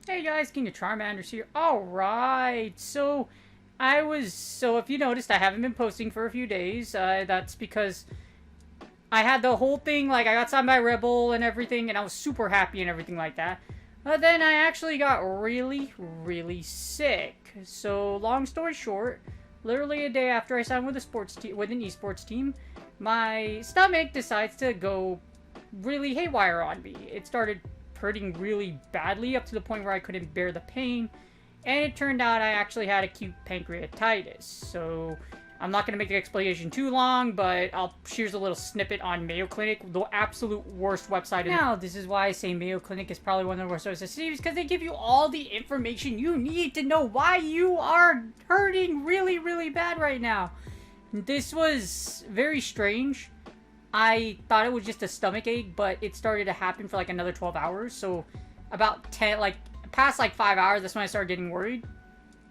Hey guys, King of Charmanders here. Alright, so if you noticed, I haven't been posting for a few days. That's because I had the whole thing, like, I got signed by Rebel and everything, and I was super happy and everything like that. But then I actually got really, really sick. So, long story short, literally a day after I signed with an esports team, my stomach decides to go really haywire on me. It started hurting really badly up to the point where I couldn't bear the pain, and it turned out I actually had acute pancreatitis. So I'm not going to make the explanation too long, but here's a little snippet on Mayo Clinic, the absolute worst website. Now, this is why I say Mayo Clinic is probably one of the worst websites to see, because they give you all the information you need to know why you are hurting really, really bad right now. This was very strange. I thought it was just a stomach ache, but it started to happen for like another 12 hours. So about 10, like past like 5 hours, that's when I started getting worried.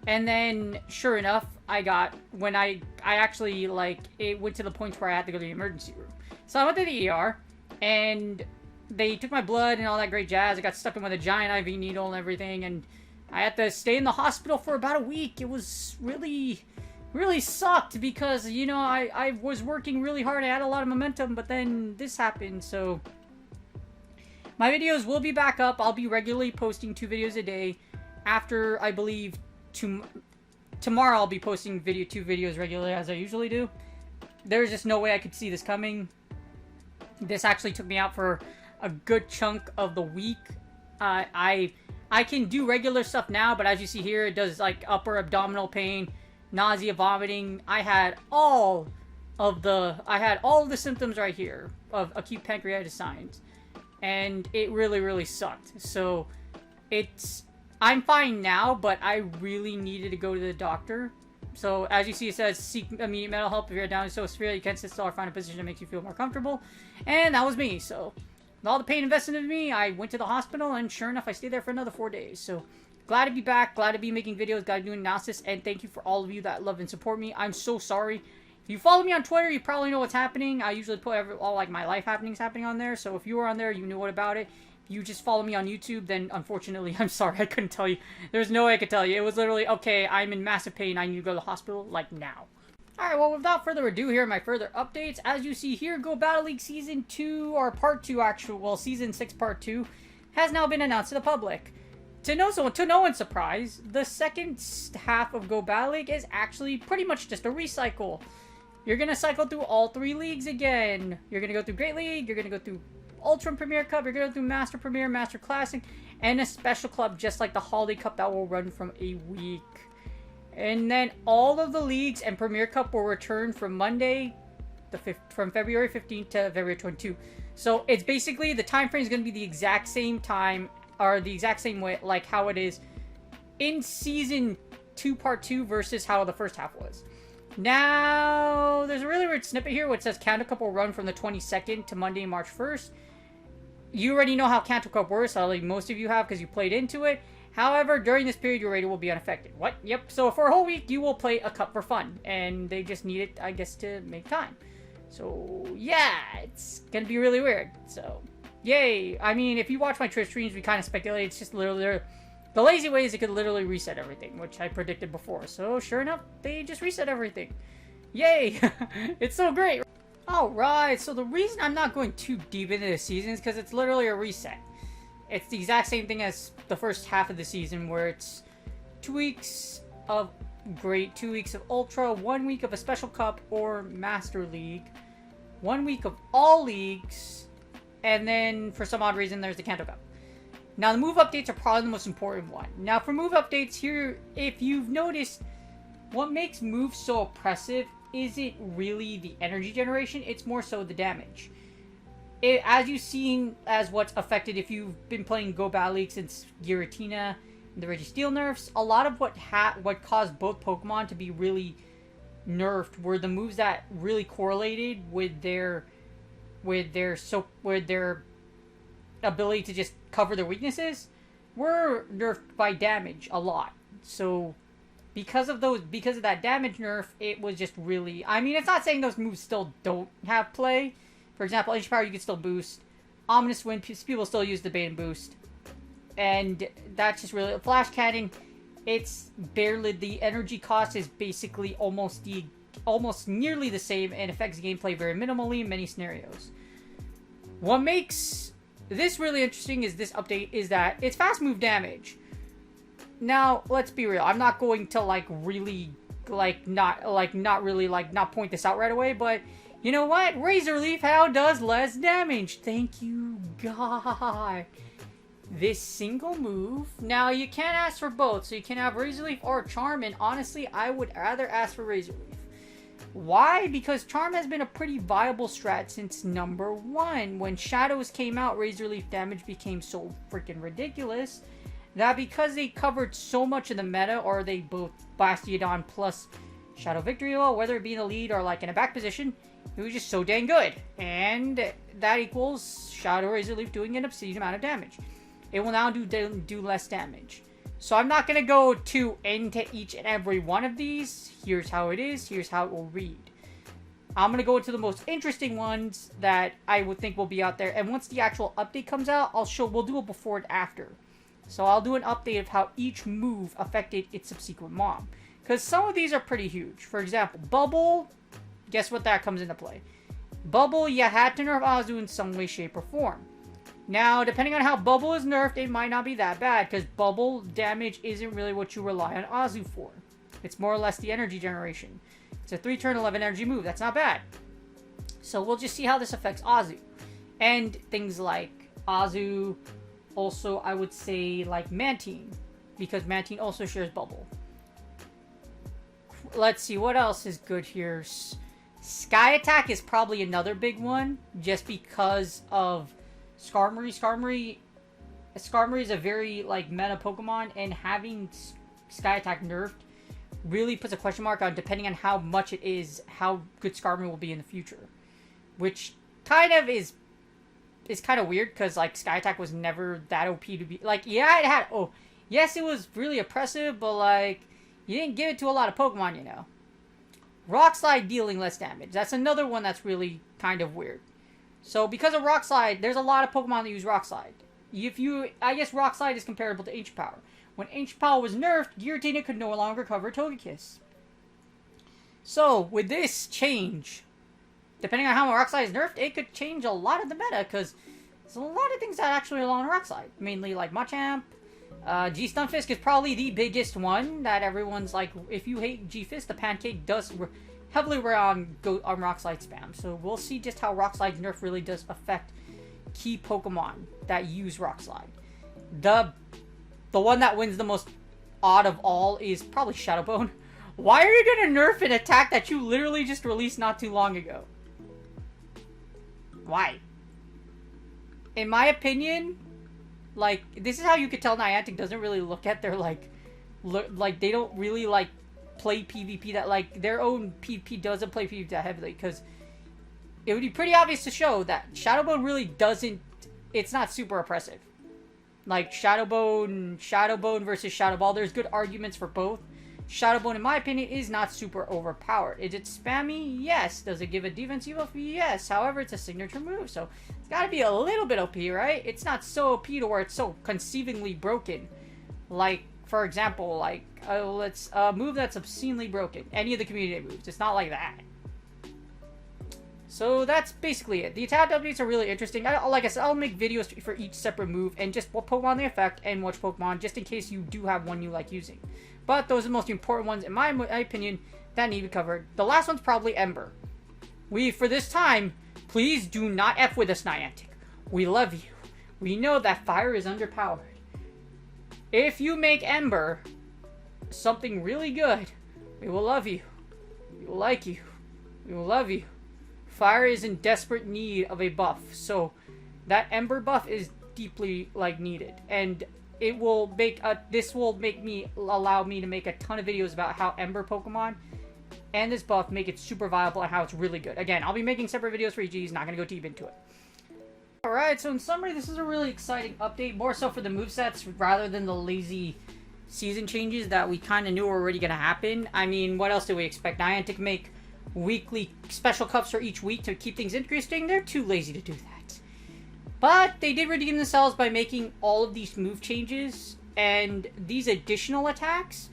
And then sure enough, when I actually, like, it went to the point where I had to go to the emergency room. So I went to the ER and they took my blood and all that great jazz. I got stuck in with a giant IV needle and everything. And I had to stay in the hospital for about a week. It was really sucked because, you know, I was working really hard. I had a lot of momentum, but then this happened. So my videos will be back up. I'll be regularly posting 2 videos a day. After, I believe, tomorrow I'll be posting 2 videos regularly as I usually do. There's just no way I could see this coming. This actually took me out for a good chunk of the week. I can do regular stuff now, but as you see here, it does like upper abdominal pain, nausea, vomiting. I had all of the symptoms right here of acute pancreatitis signs, and it really sucked. So I'm fine now, but I really needed to go to the doctor. So as you see, it says seek immediate medical help if you're down so severe you can't sit still or find a position that makes you feel more comfortable, and that was me. So with all the pain invested in me, I went to the hospital, and sure enough, I stayed there for another 4 days. So glad to be back, glad to be making videos, glad to do analysis, and thank you for all of you that love and support me. I'm so sorry. If you follow me on Twitter, you probably know what's happening. I usually put all like my life happenings happening on there, so if you were on there, you knew what about it. If you just follow me on YouTube, then unfortunately, I'm sorry, I couldn't tell you. There's no way I could tell you. It was literally, okay, I'm in massive pain, I need to go to the hospital, like, now. Alright, well, without further ado, here are my further updates. As you see here, Go Battle League Season 2, or Part 2, Season 6 Part 2, has now been announced to the public. To no one's surprise, the second half of Go Battle League is actually pretty much just a recycle. You're going to cycle through all 3 leagues again. You're going to go through Great League, you're going to go through Ultra Premier Cup, you're going to go through Master Premier, Master Classic, and a Special Club just like the Holiday Cup that will run from a week. And then all of the leagues and Premier Cup will return from Monday, from February 15th to February 22. So it's basically, the time frame is going to be the exact same time, or the exact same way, like how it is in Season 2 Part 2 versus how the first half was. Now, there's a really weird snippet here which says Kanto Cup will run from the 22nd to Monday, March 1st. You already know how Kanto Cup works, I believe most of you have because you played into it. However, during this period, your rating will be unaffected. What? Yep, so for a whole week, you will play a cup for fun. And they just need it, I guess, to make time. So, yeah, it's gonna be really weird. So, yay. I mean, if you watch my Twitch streams, we kind of speculate. It's just literally, the lazy way is it could literally reset everything, which I predicted before. So, sure enough, they just reset everything. Yay! It's so great! Alright, so the reason I'm not going too deep into the season is because it's literally a reset. It's the exact same thing as the first half of the season, where it's 2 weeks of Great, 2 weeks of Ultra, 1 week of a Special Cup or Master League, 1 week of all leagues, and then for some odd reason there's the Kanto Cup. Now the move updates are probably the most important one. Now for move updates here, if you've noticed, what makes moves so oppressive isn't really the energy generation, it's more so the damage. as you've seen as what's affected if you've been playing Go Battle League since Giratina and the Registeel nerfs, a lot of what caused both Pokemon to be really nerfed were the moves that really correlated with their ability to just cover their weaknesses were nerfed by damage a lot. So because of that damage nerf, it was just really, I mean, it's not saying those moves still don't have play. For example, Ancient Power you can still boost. Ominous Wind, people still use the bait and boost. And that's just really, Flash Cannon, it's barely, the energy cost is basically almost nearly the same and affects gameplay very minimally in many scenarios. What makes this really interesting is this update is that it's fast move damage. Now, let's be real. I'm not going to not point this out right away, but you know what? Razor Leaf, how does less damage? Thank you, God. This single move. Now, you can't ask for both, so you can have Razor Leaf or Charm, and honestly, I would rather ask for Razor Leaf. Why? Because Charm has been a pretty viable strat since number 1. When Shadows came out, Razor Leaf damage became so freaking ridiculous that because they covered so much of the meta, or they both Bastiodon plus Shadow Victory, whether it be in the lead or like in a back position, it was just so dang good. And that equals Shadow Razor Leaf doing an obscene amount of damage. It will now do less damage. So I'm not going to go into each and every one of these. Here's how it is. Here's how it will read. I'm going to go into the most interesting ones that I would think will be out there. And once the actual update comes out, we'll do a before and after. So I'll do an update of how each move affected its subsequent mom. Because some of these are pretty huge. For example, Bubble, guess what that comes into play? Bubble, you had to nerf Azu in some way, shape, or form. Now, depending on how Bubble is nerfed, it might not be that bad, because Bubble damage isn't really what you rely on Azu for. It's more or less the energy generation. It's a 3-turn 11 energy move. That's not bad. So we'll just see how this affects Azu. And things like Azu, also I would say like Mantine, because Mantine also shares Bubble. Let's see, what else is good here? Sky Attack is probably another big one, just because of Skarmory. Skarmory is a very, like, meta Pokemon, and having Sky Attack nerfed really puts a question mark on, depending on how much it is, how good Skarmory will be in the future. Which kind of is kind of weird, because, like, Sky Attack was never that OP to be, like, yeah, it had, yes, it was really oppressive, but, like, you didn't give it to a lot of Pokemon, you know. Rock Slide dealing less damage. That's another one that's really kind of weird. So, because of Rock Slide, there's a lot of Pokemon that use Rock Slide. I guess Rock Slide is comparable to Ancient Power. When Ancient Power was nerfed, Giratina could no longer cover Togekiss. So, with this change, depending on how Rock Slide is nerfed, it could change a lot of the meta, because there's a lot of things that actually rely on Rock Slide. Mainly, like, Machamp. G-Stunfisk is probably the biggest one that everyone's like, if you hate G-Fist, the Pancake does heavily rely on Rock Slide spam. So we'll see just how Rock Slide's nerf really does affect key Pokemon that use Rock Slide. The one that wins the most odd of all is probably Shadowbone. Why are you gonna nerf an attack that you literally just released not too long ago? Why? In my opinion, like, this is how you could tell Niantic doesn't really look at their, like, they don't really, like, play PvP that, like, their own PvP doesn't play PvP that heavily, because it would be pretty obvious to show that Shadowbone really doesn't, it's not super oppressive. Like, Shadowbone versus Shadow Ball, there's good arguments for both. Shadowbone, in my opinion, is not super overpowered. Is it spammy? Yes. Does it give a defensive buff? Yes. However, it's a signature move, so it's gotta be a little bit OP, right? It's not so OP to where it's so conceivingly broken. Like, for example, like, let's move that's obscenely broken. Any of the community moves. It's not like that. So that's basically it. The attack updates are really interesting. Like I said, I'll make videos for each separate move and just what Pokemon they affect and which Pokemon, just in case you do have one you like using. But those are the most important ones, in my opinion, that need to be covered. The last one's probably Ember. For this time, please do not F with us, Niantic. We love you. We know that fire is underpowered. If you make Ember something really good, we will love you. We will like you. We will love you Fire is in desperate need of a buff, so that Ember buff is deeply, like, needed. And it will make, this will allow me to make a ton of videos about how Ember Pokemon and this buff make it super viable and how it's really good. Again, I'll be making separate videos for each of these, not going to go deep into it. Alright, so in summary, this is a really exciting update, more so for the movesets rather than the lazy season changes that we kind of knew were already going to happen. I mean, what else did we expect? Niantic make weekly special cups for each week to keep things interesting? They're too lazy to do that. But they did redeem themselves by making all of these move changes, and these additional attacks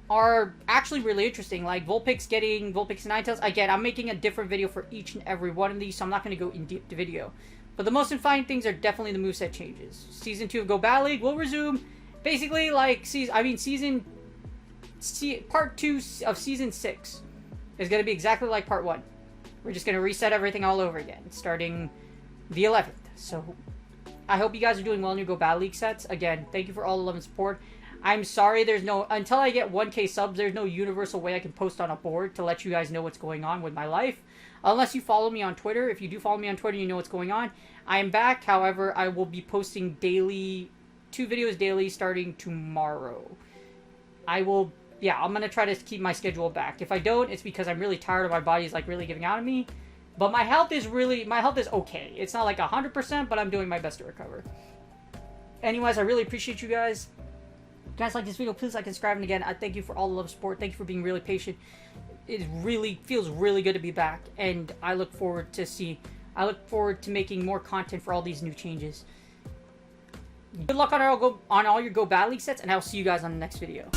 are actually really interesting. Like Vulpix getting Vulpix and Ninetales. Again, I'm making a different video for each and every one of these, so I'm not going to go in deep to video. But the most exciting things are definitely the moveset changes. Season 2 of Go Battle League will resume. Basically, like, part 2 of Season 6 is going to be exactly like Part 1. We're just going to reset everything all over again, starting the 11th. So, I hope you guys are doing well in your Go Battle League sets. Again, thank you for all the love and support. I'm sorry there's no, until I get 1K subs, there's no universal way I can post on a board to let you guys know what's going on with my life. Unless you follow me on Twitter. If you do follow me on Twitter, you know what's going on. I am back, however, I will be posting daily, 2 videos daily starting tomorrow. I'm going to try to keep my schedule back. If I don't, it's because I'm really tired of my body is, like, really giving out on me. But my health is okay. It's not like 100%, but I'm doing my best to recover. Anyways, I really appreciate you guys. If you guys like this video, please like and subscribe. And again, I thank you for all the love and support. Thank you for being really patient. It really feels really good to be back, and I look forward to making more content for all these new changes. Good luck on all your Go Battle League sets, and I'll see you guys on the next video.